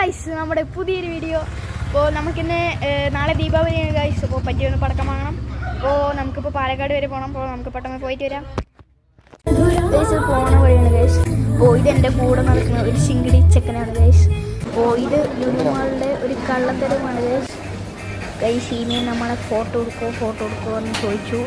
Guys നമ്മുടെ പുതിയൊരു video. അപ്പോൾ നമുക്കിന്ന് നാളെ ദീപാവലിയാണ് ഗൈസ്. അപ്പോൾ പറ്റിയൊന്ന് പടക്കം വാങ്ങണം. അപ്പോൾ നമുക്കിപ്പോൾ പാലക്കാട് വരെ പോകണം. അപ്പോൾ നമുക്ക് പെട്ടെന്ന് പോയിട്ട് വരാം. ഗൈസ് പോണ വഴിയാണ് ഗൈസ്. അപ്പോൾ ഇതെൻ്റെ കൂടെ നടക്കുന്ന ഒരു ശിങ്കിടി ചെക്കനാണ് ഗൈസ്. അപ്പോൾ ഇത് ലുലുമാളുടെ ഒരു കള്ളത്തരമാണ് ഗൈസ്. ഗൈസ് ഇനിയും നമ്മളെ ഫോട്ടോ എടുക്കുമോ എന്ന് ചോദിച്ചു.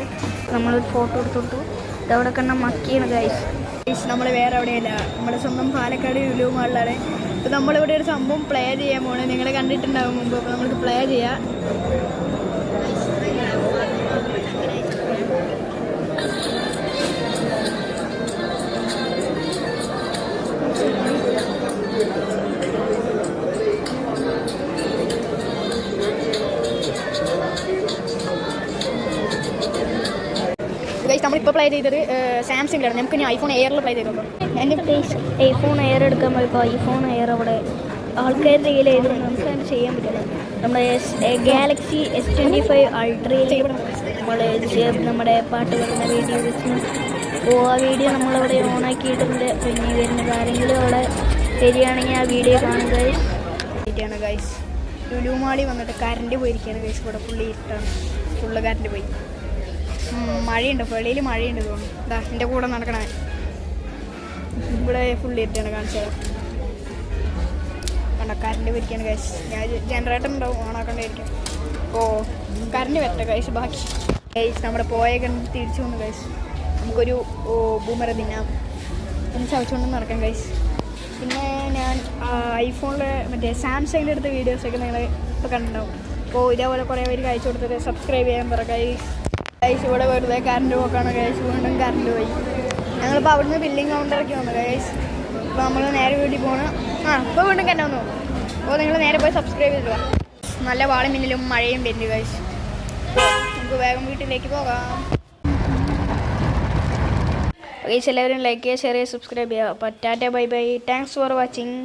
നമ്മളൊരു ഫോട്ടോ എടുത്തു. ഇതവിടെ കണ്ട മക്കിയാണ് ഗൈസ്. ഗൈസ് നമ്മൾ വേറെ എവിടെയല്ല, നമ്മുടെ സ്വന്തം പാലക്കാട് ലുലുമാളിലാണ്. അപ്പോൾ നമ്മളിവിടെ ഒരു സംഭവം പ്ലേ ചെയ്യാൻ പോകണം. നിങ്ങൾ കണ്ടിട്ടുണ്ടാകും മുമ്പ്. അപ്പോൾ നമുക്ക് പ്ലേ ചെയ്യാം. ഗൈസ് നമ്മളിപ്പോൾ പ്ലേ ചെയ്തത് സാംസങ്ങിലാണ്. നമുക്ക് ഇനി ഐഫോൺ എയറിൽ പ്ലേ ചെയ്തോളൂ. എൻ്റെ ഗൈസ് ഐഫോൺ എയർ എടുക്കാൻ പോയപ്പോൾ ഐഫോൺ എയർ അവിടെ ആൾക്കാരുടെ കയ്യിൽ ചെയ്തിരുന്നു. നമുക്ക് അതിന് ചെയ്യാൻ പറ്റില്ല. നമ്മുടെ ഗാലക്സി S25 അൾട്രയിൽ നമ്മുടെ പാട്ട് വരുന്ന വീഡിയോ വെച്ച്. അപ്പോൾ ആ വീഡിയോ നമ്മളവിടെ ഓണാക്കിയിട്ടുണ്ട്. പിന്നെ വരുന്നത് ആരെങ്കിലും അവിടെ വരികയാണെങ്കിൽ ആ വീഡിയോ കാണുക ഗൈസ്. ഗൈസ് ലുലുമാളി വന്നിട്ട് കറണ്ട് പോയിരിക്കുകയാണ് ഗൈസ്. ഇവിടെ ഫുള്ള് ഇരുട്ടാണ്, ഫുള്ള് കറണ്ട് പോയി. മഴയുണ്ട്, വെളിയിൽ മഴയുണ്ട് തോന്നുന്നു. ഇതാ എൻ്റെ കൂടെ നടക്കണേ. ഇവിടെ ഫുള്ള് ഇരുട്ടാണ് കാണിച്ചത്. കണ്ടോ കറണ്ട് പോയിരിക്കുകയാണ് ഗൈസ്. ഞാൻ ജനറേറ്റർ ഉണ്ടാവും, ഓണാക്കേണ്ടിയിരിക്കും. ഓ കറണ്ട് വരട്ടെ ഗൈസ്. ബാക്കി ഗൈസ് നമ്മുടെ പോയ കണ്ട് തിരിച്ചു വന്നു ഗൈസ്. നമുക്കൊരു ബൂമറ തിന്നാം, ഒന്ന് ചവച്ചുകൊണ്ട് നടക്കാം ഗൈസ്. പിന്നെ ഞാൻ ഐഫോണിൽ മറ്റേ സാംസങ്ങിൻ്റെ അടുത്ത വീഡിയോസൊക്കെ നിങ്ങൾ ഇപ്പോൾ കണ്ടിട്ടുണ്ടാവും. അപ്പോൾ ഇതേപോലെ കുറേ പേര് അയച്ചു കൊടുത്തിട്ട് സബ്സ്ക്രൈബ് ചെയ്യാൻ പറ ഗൈസ്. ഗൈസ് ഇവിടെ വെറുതെ കറണ്ട് പോക്കാണ് ഗൈസ്. വീണ്ടും കറണ്ട് പോയി. ഞങ്ങളിപ്പോൾ അവിടുന്ന് ബില്ലിംഗ് കൗണ്ടറൊക്കെ വന്നു ഗൈസ്. അപ്പോൾ നമ്മൾ നേരെ വീട്ടിൽ പോകണം. ഇപ്പോൾ വീണ്ടും കറണ്ട് വന്നു. അപ്പോൾ നിങ്ങൾ നേരെ പോയി സബ്സ്ക്രൈബ് ചെയ്തിടുക. നല്ല വാളും മിന്നലും മഴയും വരുന്നു ഗൈസ്. നമുക്ക് വേഗം വീട്ടിലേക്ക് പോകാം. ഗൈസ് എല്ലാവരും ലൈക്ക് ചെയ്യുക, ഷെയർ ചെയ്യുക, സബ്സ്ക്രൈബ് ചെയ്യുക. അപ്പോൾ Tata bye bye. Thanks for watching.